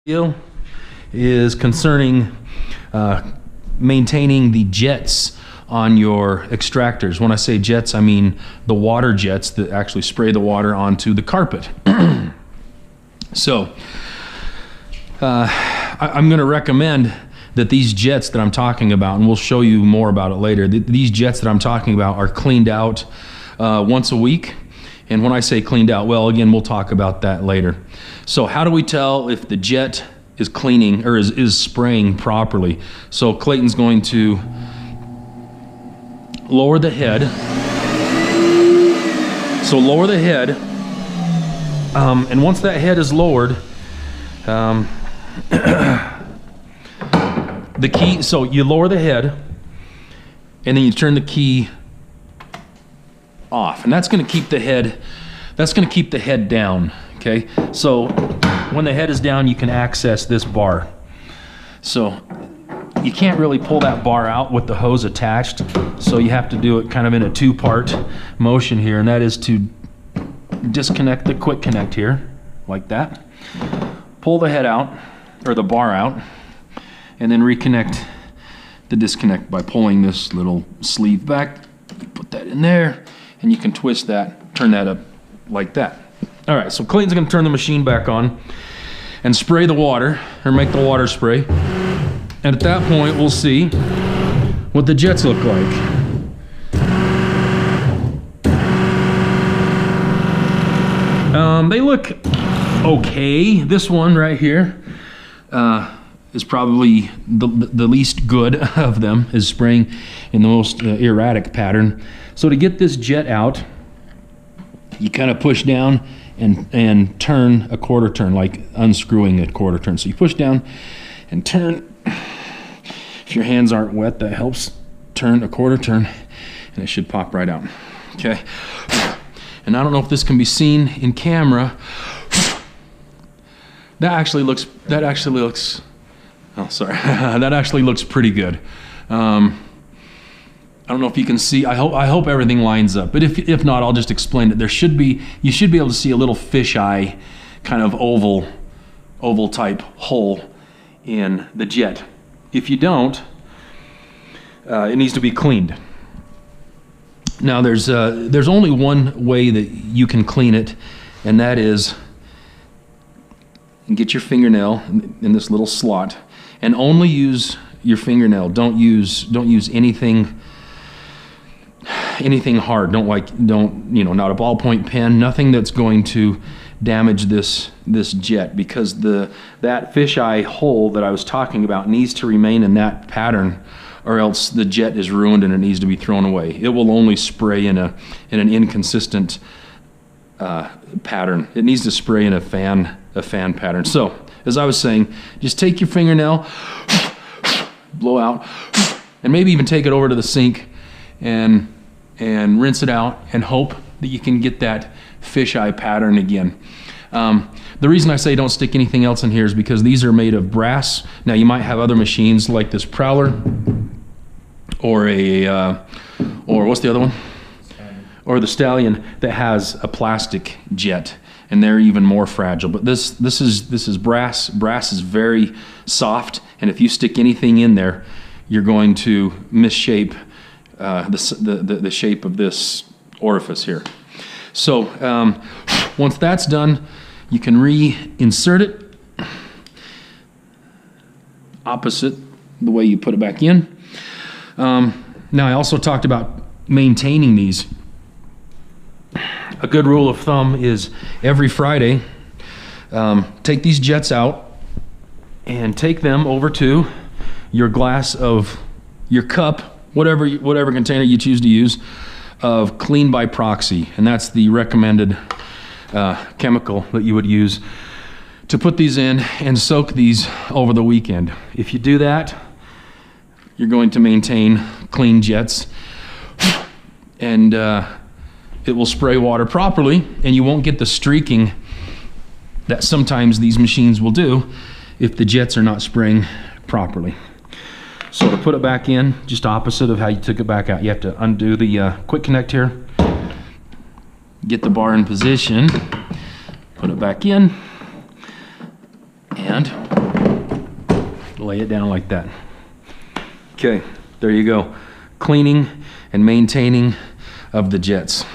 Video is concerning maintaining the jets on your extractors. When I say jets, I mean the water jets that actually spray the water onto the carpet. So I'm going to recommend that these jets that I'm talking about, and we'll show you more about it later, these jets that I'm talking about are cleaned out once a week. And when I say cleaned out, well, again, we'll talk about that later. So how do we tell if the jet is cleaning or is spraying properly? So Clayton's going to lower the head. So lower the head. And once that head is lowered, the key, so you lower the head and then you turn the key off, and that's going to keep the head down. Okay, so when the head is down, you can access this bar. So you can't really pull that bar out with the hose attached, so you have to do it kind of in a two-part motion here, and that is to disconnect the quick connect here like that, pull the head out or the bar out, and then reconnect the disconnect by pulling this little sleeve back. You put that in there, and you can twist that, turn that up like that. All right, so Clayton's gonna turn the machine back on and spray the water, or make the water spray. And at that point, we'll see what the jets look like. They look okay. This one right here is probably the least good of them, is spraying in the most erratic pattern. So to get this jet out, you kind of push down and turn a quarter turn, like unscrewing a quarter turn. So you push down and turn. If your hands aren't wet, that helps. Turn a quarter turn, and it should pop right out. Okay. And I don't know if this can be seen in camera. That actually looks. Oh, sorry. That actually looks pretty good. I don't know if you can see. I hope everything lines up. But if not, I'll just explain it. You should be able to see a little fisheye, kind of oval type hole in the jet. If you don't, it needs to be cleaned. Now there's only one way that you can clean it, and that is get your fingernail in this little slot, and only use your fingernail. Don't use anything hard. Not a ballpoint pen, nothing that's going to damage this jet, because that fisheye hole that I was talking about needs to remain in that pattern, or else the jet is ruined and it needs to be thrown away. It will only spray in an inconsistent pattern. It needs to spray in a fan pattern. So as I was saying, just take your fingernail, blow out, and maybe even take it over to the sink and rinse it out, and hope that you can get that fisheye pattern again. The reason I say don't stick anything else in here is because these are made of brass. Now you might have other machines like this Prowler, or or what's the other one? Or the Stallion, that has a plastic jet, and they're even more fragile. But this is brass. Brass is very soft, and if you stick anything in there, you're going to misshape the shape of this orifice here. So once that's done, you can reinsert it opposite the way you put it back in. Now I also talked about maintaining these. A good rule of thumb is every Friday, take these jets out and take them over to your glass of your cup, whatever container you choose to use, of Clean by Proxy, and that's the recommended chemical that you would use to put these in and soak these over the weekend. If you do that, you're going to maintain clean jets, and it will spray water properly, and you won't get the streaking that sometimes these machines will do if the jets are not spraying properly. So to put it back in, just opposite of how you took it back out, you have to undo the quick connect here, get the bar in position, put it back in, and lay it down like that. Okay, there you go. Cleaning and maintaining of the jets.